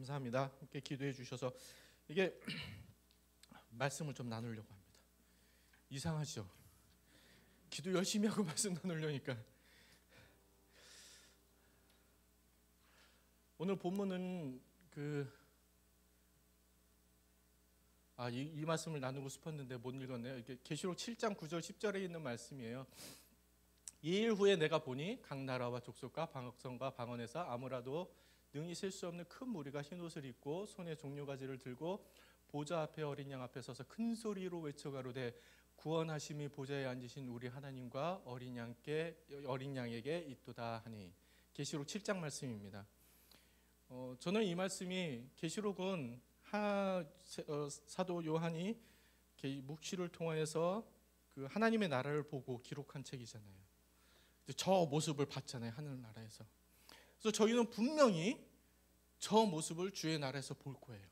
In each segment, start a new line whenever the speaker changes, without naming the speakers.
감사합니다. 함께 기도해 주셔서 이게 말씀을 좀 나누려고 합니다. 이상하죠? 기도 열심히 하고 말씀 나누려니까. 오늘 본문은 이 말씀을 나누고 싶었는데 못 읽었네요. 이게 계시록 7장 9절 10절에 있는 말씀이에요. 2일 후에 내가 보니 각 나라와 족속과 방언과 방언에서 아무라도 능히 셀 수 없는 큰 무리가 흰옷을 입고 손에 종려가지를 들고 보좌 앞에 어린 양 앞에 서서 큰 소리로 외쳐가로되 구원하심이 보좌에 앉으신 우리 하나님과 어린 양에게 있도다 하니. 계시록 7장 말씀입니다. 저는 이 말씀이 계시록은 사도 요한이 묵시를 통해서 그 하나님의 나라를 보고 기록한 책이잖아요. 저 모습을 봤잖아요, 하늘나라에서. 그래서 저희는 분명히 저 모습을 주의 나라에서 볼 거예요.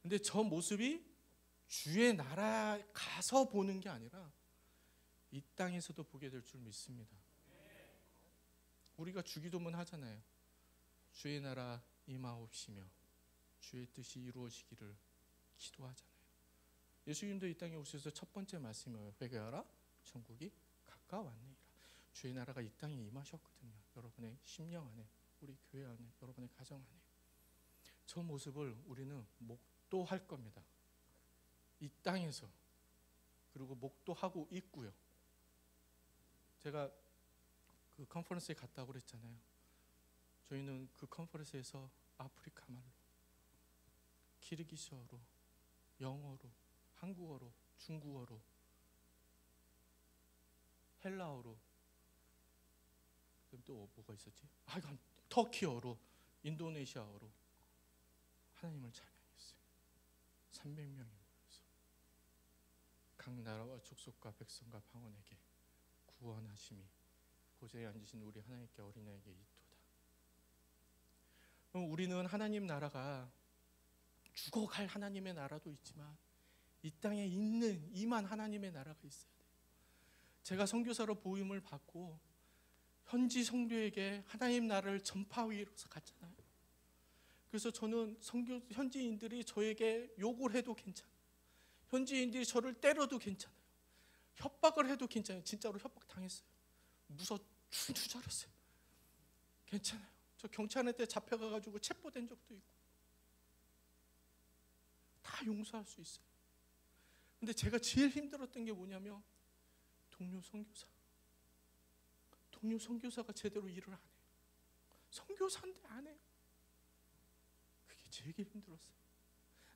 근데 저 모습이 주의 나라에 가서 보는 게 아니라 이 땅에서도 보게 될 줄 믿습니다. 우리가 주기도문 하잖아요. 주의 나라 임하옵시며 주의 뜻이 이루어지기를 기도하잖아요. 예수님도 이 땅에 오셔서 첫 번째 말씀이에요. 회개하라, 천국이 가까웠느니라. 주의 나라가 이 땅에 임하셨거든요. 여러분의 심령 안에, 우리 교회 안에, 여러분의 가정 안에. 저 모습을 우리는 목도할 겁니다. 이 땅에서. 그리고 목도하고 있고요. 제가 그 컨퍼런스에 갔다고 그랬잖아요. 저희는 그 컨퍼런스에서 아프리카 말로, 키르기스어로, 영어로, 한국어로, 중국어로, 헬라어로, 또 뭐가 있었지? 터키어로, 인도네시아어로 하나님을 찬양했어요. 300명이 모여서 각 나라와 족속과 백성과 방언에게 구원하심이 보좌에 앉으신 우리 하나님께 어린아이에게 있도다. 그럼 우리는 하나님 나라가 죽어갈 하나님의 나라도 있지만 이 땅에 있는 이만 하나님의 나라가 있어야 돼요. 제가 선교사로 보임을 받고 현지 성도에게 하나님 나라를 전파하기 위해서 갔잖아요. 그래서 저는 현지인들이 저에게 욕을 해도 괜찮아요. 현지인들이 저를 때려도 괜찮아요. 협박을 해도 괜찮아요. 진짜로 협박 당했어요. 무서워 죽는 줄 알았어요. 괜찮아요. 저 경찰한테 잡혀가가지고 체포된 적도 있고 다 용서할 수 있어요. 근데 제가 제일 힘들었던 게 뭐냐면 동료 선교사가 제대로 일을 안 해요. 선교사인데 안 해요. 그게 제일 힘들었어요.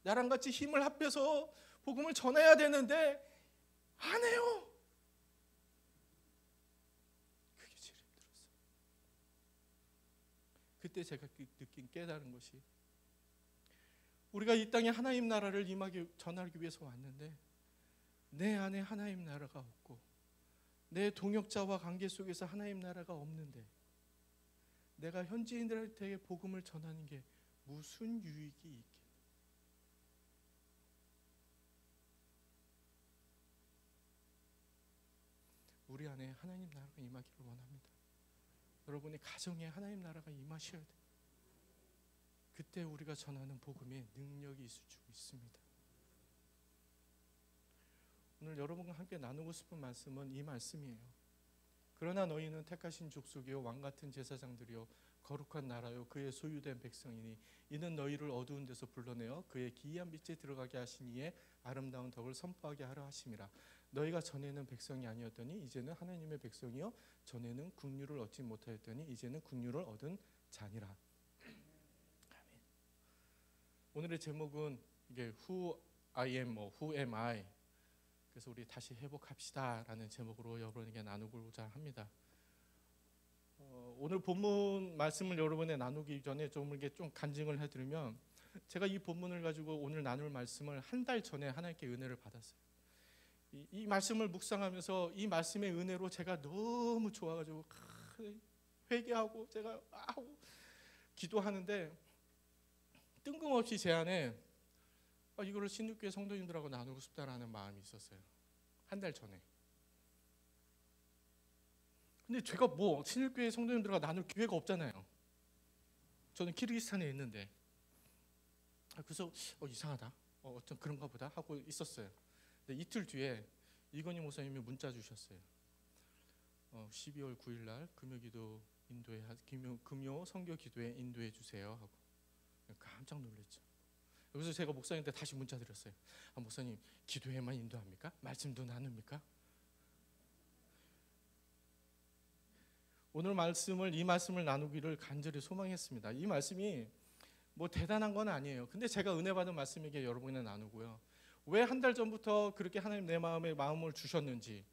나랑 같이 힘을 합해서 복음을 전해야 되는데 안 해요. 그게 제일 힘들었어요. 그때 제가 느낀 깨달은 것이, 우리가 이 땅에 하나님 나라를 전하기 위해서 왔는데 내 안에 하나님 나라가 없고 내 동역자와 관계 속에서 하나님 나라가 없는데 내가 현지인들한테 복음을 전하는 게 무슨 유익이 있겠냐. 우리 안에 하나님 나라가 임하기를 원합니다. 여러분의 가정에 하나님 나라가 임하셔야 돼요. 그때 우리가 전하는 복음에 능력이 있을 줄 믿습니다. 오늘 여러분과 함께 나누고 싶은 말씀은 이 말씀이에요. 그러나 너희는 택하신 족속이요 왕같은 제사장들이요 거룩한 나라요 그의 소유된 백성이니 이는 너희를 어두운 데서 불러내어 그의 기이한 빛에 들어가게 하신 이의 아름다운 덕을 선포하게 하려 하심이라. 너희가 전에는 백성이 아니었더니 이제는 하나님의 백성이요 전에는 국류를 얻지 못하였더니 이제는 국류를 얻은 자니라. 아멘. 오늘의 제목은 이게 Who I am, Who am I? 그래서 우리 다시 회복합시다 라는 제목으로 여러분에게 나누고자 합니다. 오늘 본문 말씀을 여러분에 나누기 전에 좀 간증을 해드리면, 제가 이 본문을 가지고 오늘 나눌 말씀을 한 달 전에 하나님께 은혜를 받았어요. 이 말씀을 묵상하면서 이 말씀의 은혜로 제가 너무 좋아가지고 회개하고 제가 기도하는데 뜬금없이 제 안에 이거를 신육교회 성도님들하고 나누고 싶다라는 마음이 있었어요. 한 달 전에. 근데 제가 신육교회 성도님들과 나눌 기회가 없잖아요. 저는 키르기스탄에 있는데 그래서 이상하다. 어떤 그런가 보다 하고 있었어요. 근데 이틀 뒤에 이건희 목사님이 문자 주셨어요. 12월 9일 날 금요 선교 기도에 인도해 주세요 하고 깜짝 놀랐죠. 그래서 제가 목사님한테 다시 문자 드렸어요. 목사님, 기도에만 인도합니까? 말씀도 나눕니까? 오늘 이 말씀을 나누기를 간절히 소망했습니다. 이 말씀이 뭐 대단한 건 아니에요. 근데 제가 은혜 받은 말씀이기에 여러분이나 나누고요. 왜 한 달 전부터 그렇게 하나님 내 마음에 마음을 주셨는지,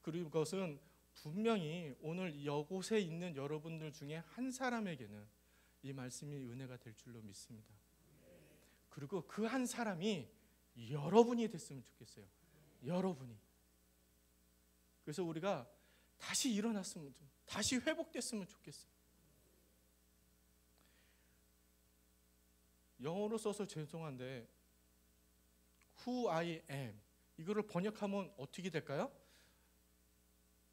그리고 그것은 분명히 오늘 이곳에 있는 여러분들 중에 한 사람에게는 이 말씀이 은혜가 될 줄로 믿습니다. 그리고 그 한 사람이 여러분이 됐으면 좋겠어요. 여러분이. 그래서 우리가 다시 일어났으면, 다시 회복됐으면 좋겠어요. 영어로 써서 죄송한데 Who I am, 이거를 번역하면 어떻게 될까요?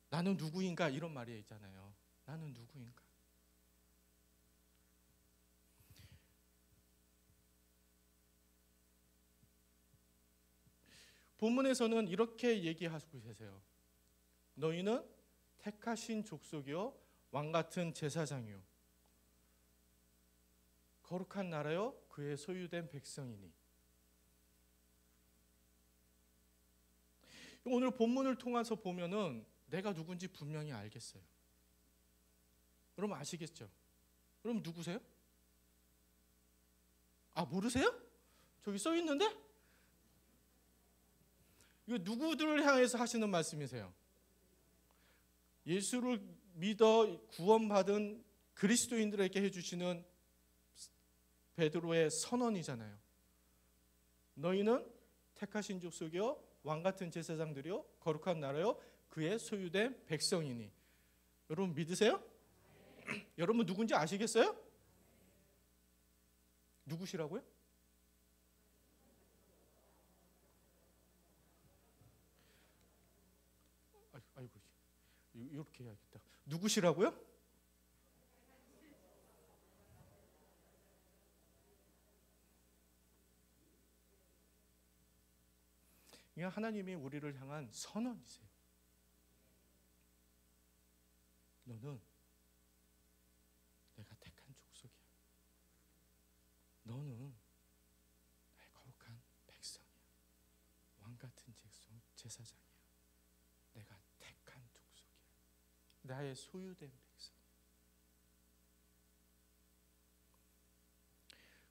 나는 누구인가, 이런 말이 있잖아요. 나는 누구인가. 본문에서는 이렇게 얘기하고 계세요. 너희는 택하신 족속이요 왕같은 제사장이요 거룩한 나라요 그의 소유된 백성이니. 오늘 본문을 통해서 보면은 내가 누군지 분명히 알겠어요. 여러분 아시겠죠? 여러분 누구세요? 모르세요? 저기 써 있는데? 이거 누구들을 향해서 하시는 말씀이세요? 예수를 믿어 구원받은 그리스도인들에게 해주시는 베드로의 선언이잖아요. 너희는 택하신 족속이요 왕같은 제사장들이요 거룩한 나라요 그의 소유된 백성이니. 여러분 믿으세요? 여러분 누군지 아시겠어요? 누구시라고요? 아이고, 이렇게 해야겠다. 누구시라고요? 이게 하나님이 우리를 향한 선언이세요. 너는 내가 택한 족속이야. 너는 나의 거룩한 백성이야. 왕같은 제사장이야. 내가 택한 족속이야. 나의 소유된 백성.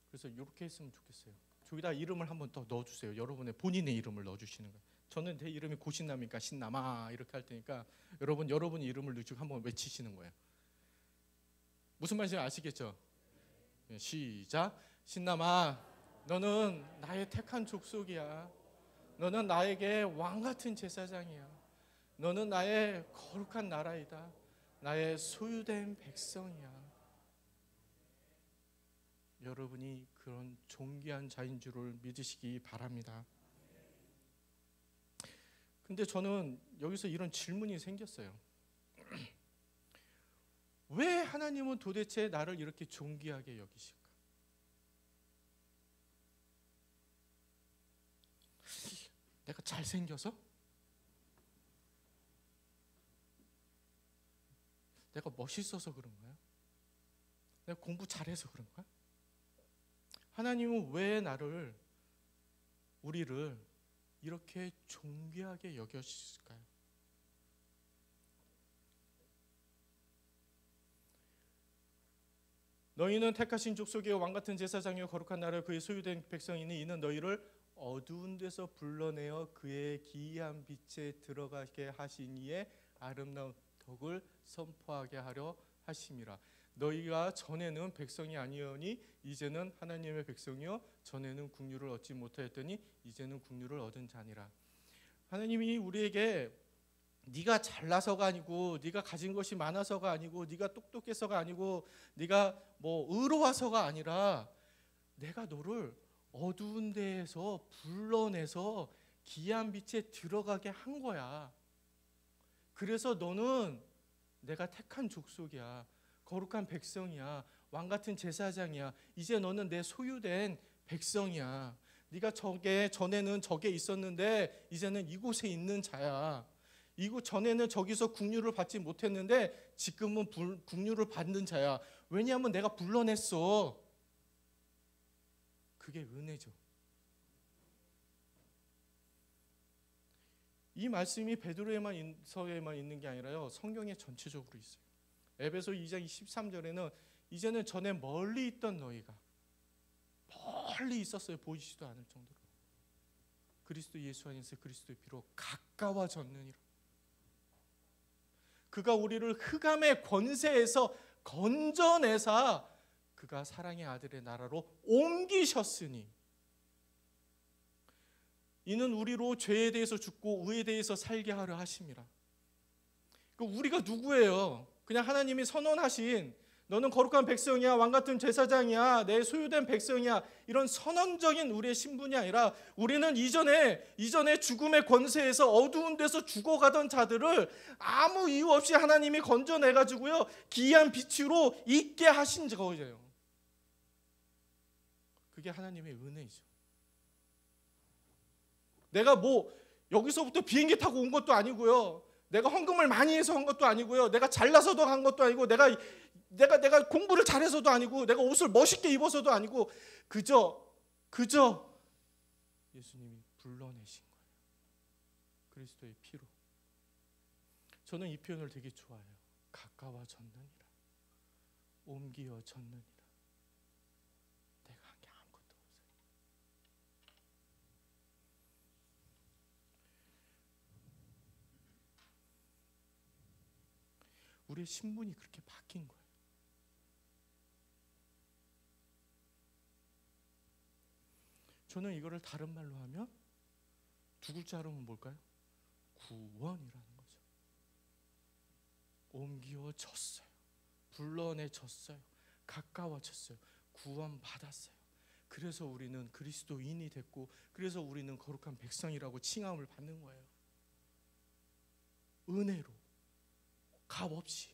그래서 이렇게 했으면 좋겠어요. 저기다 이름을 한번 더 넣어주세요. 여러분의 본인의 이름을 넣어주시는 거예요. 저는 내 이름이 고신남이니까 신남아 이렇게 할 테니까 여러분 이름을 넣고 한번 외치시는 거예요. 무슨 말인지 아시겠죠? 시작. 신남아, 너는 나의 택한 족속이야. 너는 나에게 왕같은 제사장이야. 너는 나의 거룩한 나라이다. 나의 소유된 백성이야. 여러분이 그런 존귀한 자인 줄을 믿으시기 바랍니다. 근데 저는 여기서 이런 질문이 생겼어요. 왜 하나님은 도대체 나를 이렇게 존귀하게 여기실까? 내가 잘생겨서? 내가 멋있어서 그런가요? 내가 공부 잘해서 그런가? 하나님은 왜 우리를 이렇게 존귀하게 여기실까요? 너희는 택하신 족속이요 왕같은 제사장이요 거룩한 나라요 그의 소유된 백성이니 이는 너희를 어두운 데서 불러내어 그의 기이한 빛에 들어가게 하신 이의 아름다운 덕을 선포하게 하려 하심이라. 너희가 전에는 백성이 아니오니 이제는 하나님의 백성이요 전에는 국류를 얻지 못하였더니 이제는 국류를 얻은 자니라. 하나님이 우리에게 네가 잘나서가 아니고 네가 가진 것이 많아서가 아니고 네가 똑똑해서가 아니고 네가 뭐 의로워서가 아니라 내가 너를 어두운 데에서 불러내서 기이한 빛에 들어가게 한 거야. 그래서 너는 내가 택한 족속이야. 거룩한 백성이야. 왕 같은 제사장이야. 이제 너는 내 소유된 백성이야. 네가 전에는 저게 있었는데 이제는 이곳에 있는 자야. 이곳 전에는 저기서 국류를 받지 못했는데 지금은 국류를 받는 자야. 왜냐하면 내가 불러냈어. 그게 은혜죠. 이 말씀이 베드로서에만 있는 게 아니라요, 성경에 전체적으로 있어요. 에베소 2장 23절에는 이제는 전에 멀리 있던 너희가, 멀리 있었어요. 보이지도 않을 정도로 그리스도 예수 안에서 그리스도의 피로 가까워졌느니라. 그가 우리를 흑암의 권세에서 건져내사 그가 사랑의 아들의 나라로 옮기셨으니 이는 우리로 죄에 대해서 죽고 의에 대해서 살게 하려 하심이라. 우리가 누구예요? 그냥 하나님이 선언하신 너는 거룩한 백성이야, 왕같은 제사장이야, 내 소유된 백성이야, 이런 선언적인 우리의 신분이 아니라 우리는 이전에 죽음의 권세에서 어두운 데서 죽어가던 자들을 아무 이유 없이 하나님이 건져내가지고요 기이한 빛으로 있게 하신 거예요. 그게 하나님의 은혜이죠. 내가 여기서부터 비행기 타고 온 것도 아니고요, 내가 헌금을 많이 해서 한 것도 아니고요, 내가 잘나서도 한 것도 아니고, 내가 공부를 잘해서도 아니고, 내가 옷을 멋있게 입어서도 아니고, 그저 예수님이 불러내신 거예요. 그리스도의 피로. 저는 이 표현을 되게 좋아해요. 가까워졌느니라, 옮기어졌느니라. 내가 한 게 아무것도 없어요. 우리의 신분이 그렇게 바뀐 거예요. 저는 이거를 다른 말로 하면 두 글자로 하면 뭘까요? 구원이라는 거죠. 옮겨졌어요. 불러내졌어요. 가까워졌어요. 구원받았어요. 그래서 우리는 그리스도인이 됐고, 그래서 우리는 거룩한 백성이라고 칭함을 받는 거예요. 은혜로, 값 없이.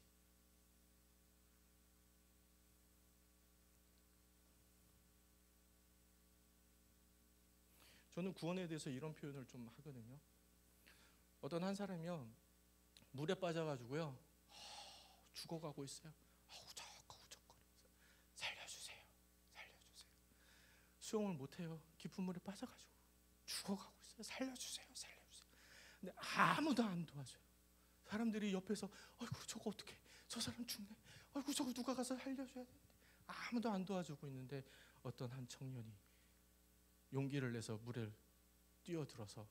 저는 구원에 대해서 이런 표현을 좀 하거든요. 어떤 한 사람이요, 물에 빠져가지고요 죽어가고 있어요. 우적거리면서 살려주세요. 수영을 못해요. 깊은 물에 빠져가지고 죽어가고 있어요. 살려주세요. 근데 아무도 안 도와줘요. 사람들이 옆에서 아이고 저거 어떡해, 저 사람 죽네, 아이고 저거 누가 가서 살려줘야 되는데, 아무도 안 도와주고 있는데 어떤 한 청년이 용기를 내서 물에 뛰어들어서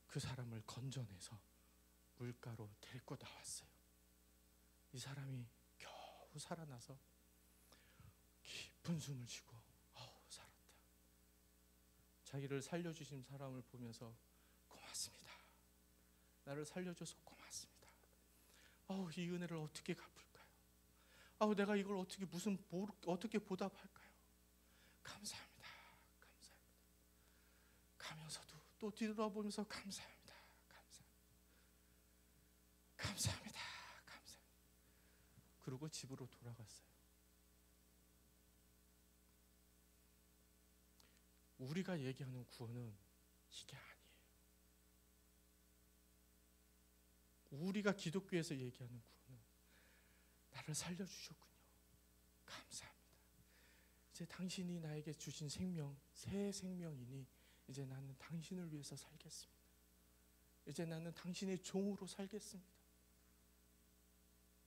그 사람을 건져내서 물가로 데리고 나왔어요. 이 사람이 겨우 살아나서 깊은 숨을 쉬고 살았다. 자기를 살려주신 사람을 보면서 고맙습니다. 나를 살려줘서 고맙습니다. 이 은혜를 어떻게 갚을까요? 내가 이걸 어떻게 보답할까요? 감사합니다. 가면서도 또 뒤돌아보면서 감사합니다. 그리고 집으로 돌아갔어요. 우리가 얘기하는 구원은 이게 아니에요. 우리가 기독교에서 얘기하는 구원은 나를 살려주셨군요. 감사합니다. 이제 당신이 나에게 주신 생명, 새 생명이니 이제 나는 당신을 위해서 살겠습니다. 이제 나는 당신의 종으로 살겠습니다.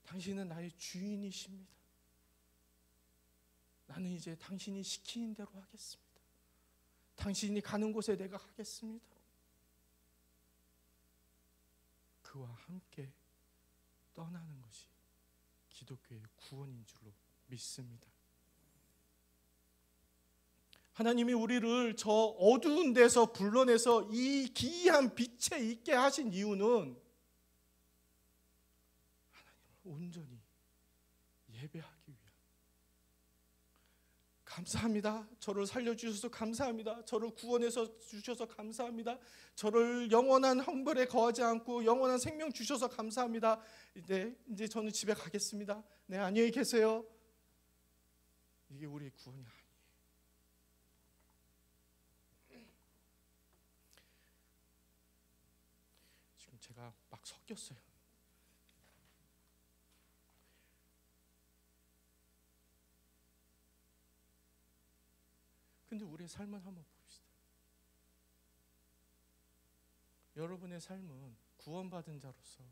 당신은 나의 주인이십니다. 나는 이제 당신이 시키는 대로 하겠습니다. 당신이 가는 곳에 내가 가겠습니다. 그와 함께 떠나는 것이 기독교의 구원인 줄로 믿습니다. 하나님이 우리를 저 어두운 데서 불러내서 이 기이한 빛에 있게 하신 이유는 하나님을 온전히 예배하기 위한. 감사합니다. 저를 살려주셔서 감사합니다. 저를 구원해서 주셔서 감사합니다. 저를 영원한 형벌에 거하지 않고 영원한 생명 주셔서 감사합니다. 이제 저는 집에 가겠습니다. 네, 안녕히 계세요. 이게 우리의 구원이 아니에요. 지금 제가 막 섞였어요. 근데 우리의 삶은 한번 봅시다. 여러분의 삶은 구원받은 자로서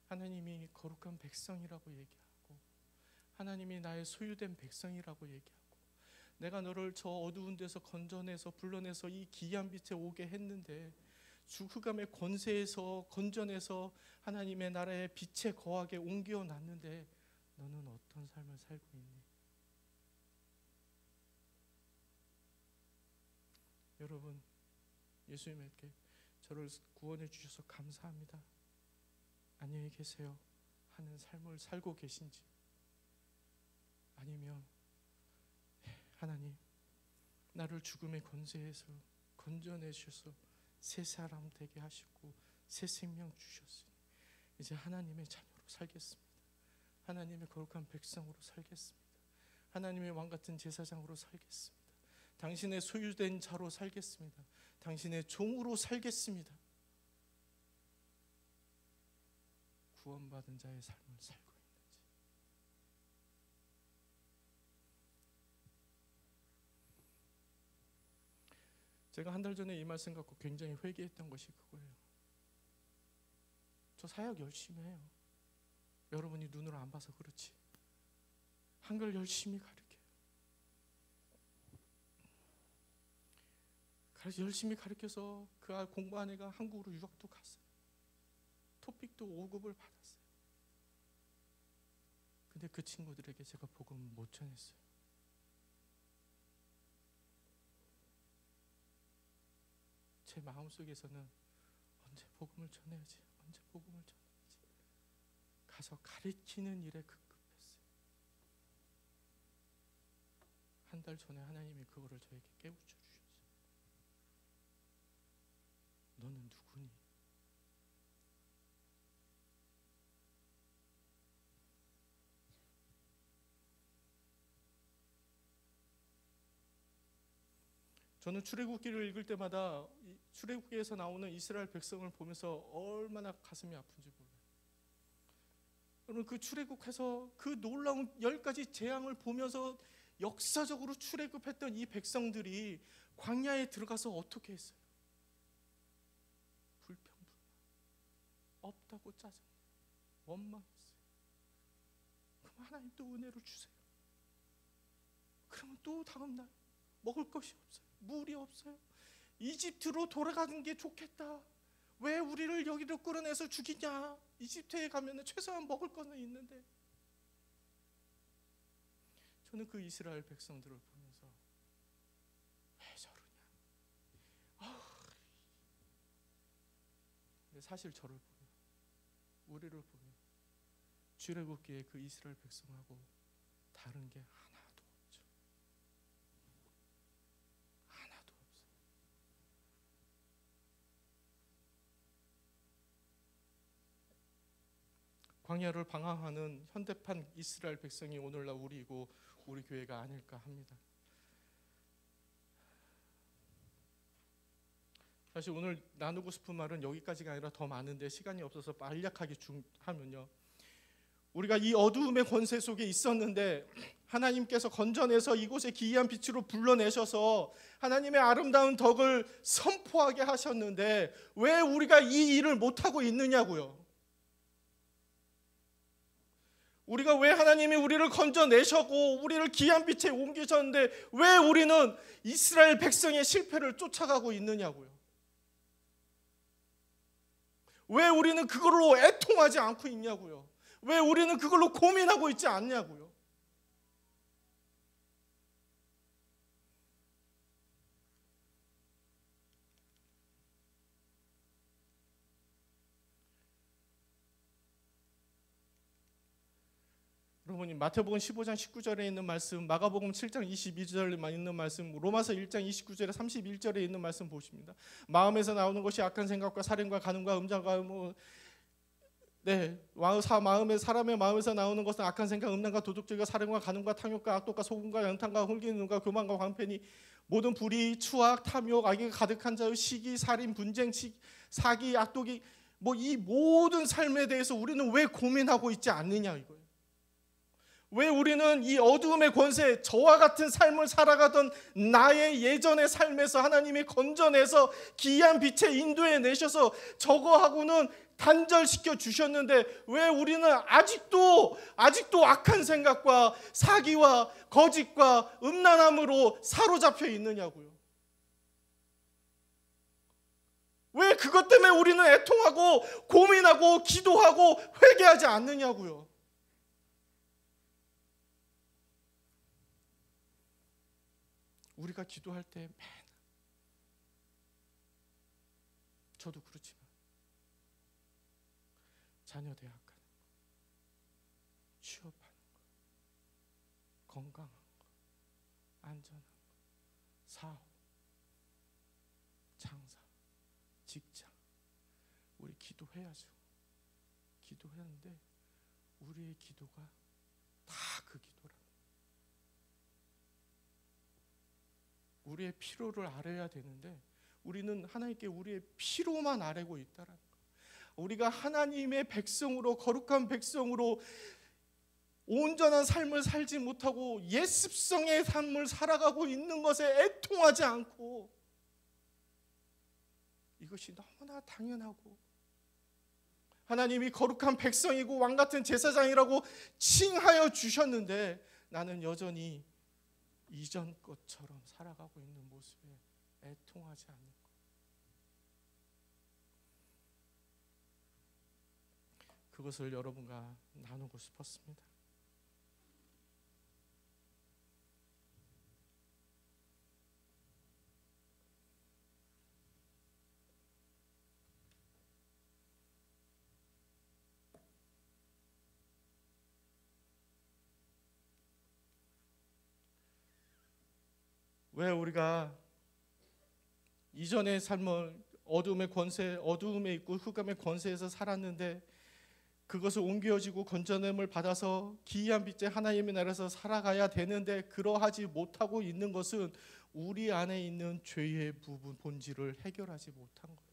하나님이 거룩한 백성이라고 얘기하고, 하나님이 나의 소유된 백성이라고 얘기하고, 내가 너를 저 어두운 데서 건져내서 불러내서 이 기이한 빛에 오게 했는데, 주 흑암의 권세에서 건져내서 하나님의 나라의 빛에 거하게 옮겨놨는데 너는 어떤 삶을 살고 있니? 여러분, 예수님께 저를 구원해 주셔서 감사합니다, 안녕히 계세요 하는 삶을 살고 계신지, 아니면 하나님, 나를 죽음의 권세에서 건져내 주셔서 새 사람 되게 하시고 새 생명 주셨으니 이제 하나님의 자녀로 살겠습니다, 하나님의 거룩한 백성으로 살겠습니다, 하나님의 왕같은 제사장으로 살겠습니다, 당신의 소유된 자로 살겠습니다, 당신의 종으로 살겠습니다. 구원받은 자의 삶을 살고 있는지. 제가 한 달 전에 이 말씀 갖고 굉장히 회개했던 것이 그거예요. 저 사역 열심히 해요. 여러분이 눈으로 안 봐서 그렇지 한글 열심히 가르쳐요. 열심히 가르쳐서 그 공부한 애가 한국으로 유학도 갔어요. 토픽도 5급을 받았어요. 근데 그 친구들에게 제가 복음을 못 전했어요. 제 마음속에서는 언제 복음을 전해야지, 언제 복음을 전해야지. 가서 가르치는 일에 급급했어요. 한 달 전에 하나님이 그거를 저에게 깨우쳐 주셨어요. 너는 누구니? 저는 출애굽기를 읽을 때마다 출애굽기에서 나오는 이스라엘 백성을 보면서 얼마나 가슴이 아픈지 몰라요. 여러분, 그 출애굽해서 그 놀라운 10가지 재앙을 보면서 역사적으로 출애굽했던 이 백성들이 광야에 들어가서 어떻게 했어요? 불평불만, 없다고 짜증, 원망했어요. 그럼 하나님 또 은혜를 주세요. 그러면 또 다음 날 먹을 것이 없어요. 물이 없어요. 이집트로 돌아가는 게 좋겠다. 왜 우리를 여기로 끌어내서 죽이냐? 이집트에 가면 최소한 먹을 거는 있는데. 저는 그 이스라엘 백성들을 보면서 왜 저러냐? 근데 사실 저를 보면, 우리를 보면 출애굽기의 그 이스라엘 백성하고 다른 게 하나도 없죠. 하나도 없어요. 광야를 방황하는 현대판 이스라엘 백성이 오늘날 우리이고 우리 교회가 아닐까 합니다. 사실 오늘 나누고 싶은 말은 여기까지가 아니라 더 많은데 시간이 없어서 간략하게 하면요, 우리가 이 어두움의 권세 속에 있었는데 하나님께서 건져내서 이곳에 기이한 빛으로 불러내셔서 하나님의 아름다운 덕을 선포하게 하셨는데 왜 우리가 이 일을 못하고 있느냐고요. 우리가 왜 하나님이 우리를 건져내셨고 우리를 기이한 빛에 옮기셨는데 왜 우리는 이스라엘 백성의 실패를 쫓아가고 있느냐고요. 왜 우리는 그걸로 애통하지 않고 있냐고요. 왜 우리는 그걸로 고민하고 있지 않냐고요. 여러분이 마태복음 15장 19절에 있는 말씀, 마가복음 7장 22절에만 있는 말씀, 로마서 1장 29절에 31절에 있는 말씀 보십니다. 마음에서 나오는 것이 악한 생각과 살인과 간음과 음란과 사람의 마음에서 나오는 것은 악한 생각, 음란과 도둑질과 살인과 간음과 탕욕과 악독과 소금과 연탄과 홀기는 눈과 교만과 광팬이 모든 불의, 추악, 탐욕, 악이 가득한 자의 시기, 살인, 분쟁, 사기, 악독이 이 모든 삶에 대해서 우리는 왜 고민하고 있지 않느냐 이거예요. 왜 우리는 이 어두움의 권세, 저와 같은 삶을 살아가던 나의 예전의 삶에서 하나님이 건져내서 기이한 빛에 인도해 내셔서 저거하고는 단절시켜 주셨는데 왜 우리는 아직도 악한 생각과 사기와 거짓과 음란함으로 사로잡혀 있느냐고요. 왜 그것 때문에 우리는 애통하고 고민하고 기도하고 회개하지 않느냐고요. 우리가 기도할 때 맨 저도 그렇지만 자녀 대학 가는 거, 취업하는 거, 건강한 거, 안전한 거, 사업, 장사, 직장, 우리 기도해야죠. 기도하는데 우리의 기도가 다 그 기도라. 우리의 필요를 알아야 되는데 우리는 하나님께 우리의 필요만 아뢰고 있다라는 거. 우리가 하나님의 백성으로, 거룩한 백성으로 온전한 삶을 살지 못하고 예습성의 삶을 살아가고 있는 것에 애통하지 않고, 이것이 너무나 당연하고 하나님이 거룩한 백성이고 왕같은 제사장이라고 칭하여 주셨는데 나는 여전히 이전 것처럼 살아가고 있는 모습에 애통하지 않는 것. 그것을 여러분과 나누고 싶었습니다. 왜 우리가 이전의 삶을 어둠의 권세, 어두움에 있고 흑암의 권세에서 살았는데 그것을 옮겨지고 건져냄을 받아서 기이한 빛의 하나님의 나라에서 살아가야 되는데 그러하지 못하고 있는 것은 우리 안에 있는 죄의 부분, 본질을 해결하지 못한 거예요.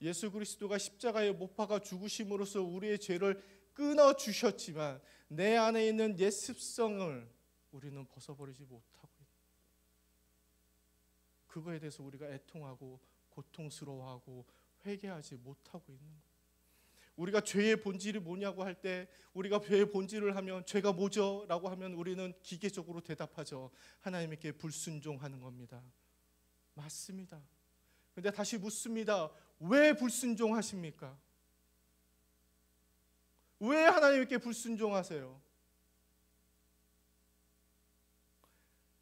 예수 그리스도가 십자가에 못 박아 죽으심으로써 우리의 죄를 끊어주셨지만 내 안에 있는 옛 습성을 우리는 벗어버리지 못하고 있는, 그거에 대해서 우리가 애통하고 고통스러워하고 회개하지 못하고 있는 거예요. 우리가 죄의 본질이 뭐냐고 할 때, 우리가 죄의 본질을 하면 죄가 뭐죠? 라고 하면 우리는 기계적으로 대답하죠. 하나님께 불순종하는 겁니다. 맞습니다. 근데 다시 묻습니다. 왜 불순종하십니까? 왜 하나님께 불순종하세요?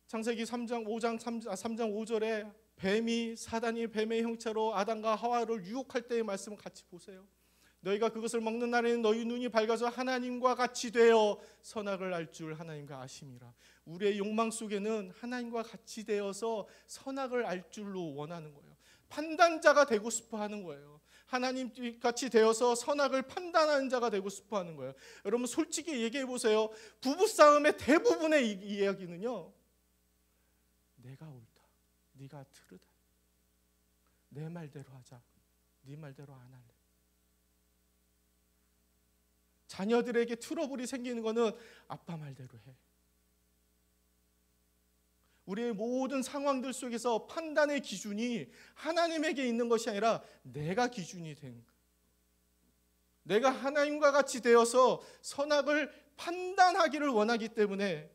창세기 3장 5절에 사단이 뱀의 형체로 아담과 하와를 유혹할 때의 말씀을 같이 보세요. 너희가 그것을 먹는 날에는 너희 눈이 밝아서 하나님과 같이 되어 선악을 알 줄 하나님과 아심이라. 우리의 욕망 속에는 하나님과 같이 되어서 선악을 알 줄로 원하는 거예요. 판단자가 되고 싶어 하는 거예요. 하나님 같이 되어서 선악을 판단하는 자가 되고 싶어 하는 거예요. 여러분 솔직히 얘기해 보세요. 부부싸움의 대부분의 이야기는요, 내가 옳다, 네가 틀리다, 내 말대로 하자, 네 말대로 안 할래. 자녀들에게 트러블이 생기는 거는 아빠 말대로 해. 우리의 모든 상황들 속에서 판단의 기준이 하나님에게 있는 것이 아니라 내가 기준이 된 거예요. 내가 하나님과 같이 되어서 선악을 판단하기를 원하기 때문에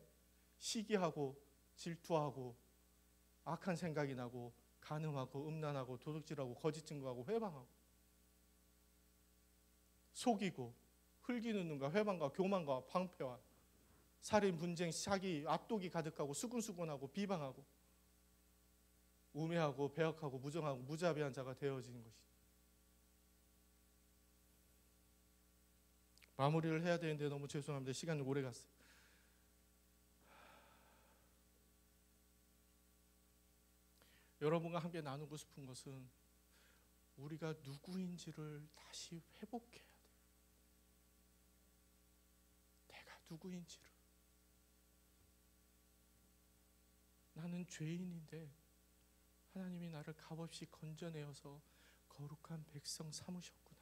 시기하고 질투하고 악한 생각이 나고 간음하고 음란하고 도둑질하고 거짓 증거하고 회방하고 속이고 흘기는 눈과 회방과 교만과 방패와 살인, 분쟁, 사기, 압독이 가득하고 수군수군하고 비방하고 우매하고 배역하고 무정하고 무자비한 자가 되어지는 것이. 마무리를 해야 되는데 너무 죄송합니다. 시간이 오래 갔어요. 여러분과 함께 나누고 싶은 것은 우리가 누구인지를 다시 회복해야 돼요. 누구인지를, 나는 죄인인데 하나님이 나를 값없이 건져내어서 거룩한 백성 삼으셨구나.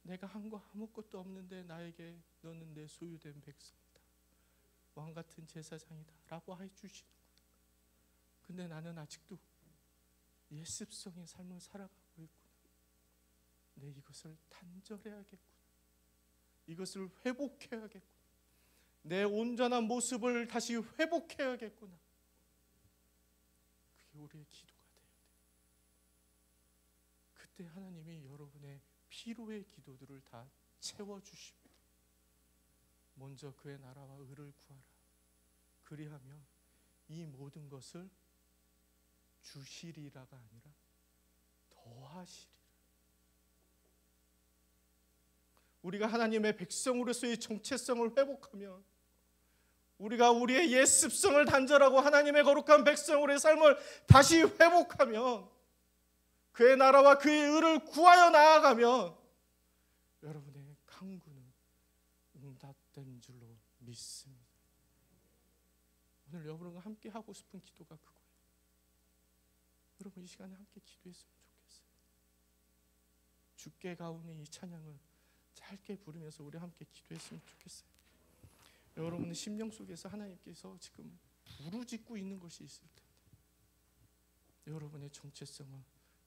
내가 한 거 아무것도 없는데 나에게 너는 내 소유된 백성이다, 왕같은 제사장이다 라고 해주시는구나. 근데 나는 아직도 예습성의 삶을 살아가고 있구나. 내 이것을 단절해야겠구나. 이것을 회복해야겠구나. 내 온전한 모습을 다시 회복해야겠구나. 그게 우리의 기도가 돼야 돼요. 그때 하나님이 여러분의 필요의 기도들을 다 채워주십니다. 먼저 그의 나라와 의를 구하라. 그리하면 이 모든 것을 주시리라가 아니라 더하시리라. 우리가 하나님의 백성으로서의 정체성을 회복하면, 우리가 우리의 옛 습성을 단절하고 하나님의 거룩한 백성으로의 삶을 다시 회복하면, 그의 나라와 그의 의를 구하여 나아가면 여러분의 간구는 응답된 줄로 믿습니다. 오늘 여러분과 함께 하고 싶은 기도가 그거예요. 여러분 이 시간에 함께 기도했으면 좋겠어요. 주께 가오니 이 찬양을 짧게 부르면서 우리 함께 기도했으면 좋겠어요. 여러분의 심령 속에서 하나님께서 지금 부르짖고 있는 것이 있을 텐데, 여러분의 정체성을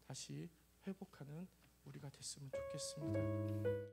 다시 회복하는 우리가 됐으면 좋겠습니다.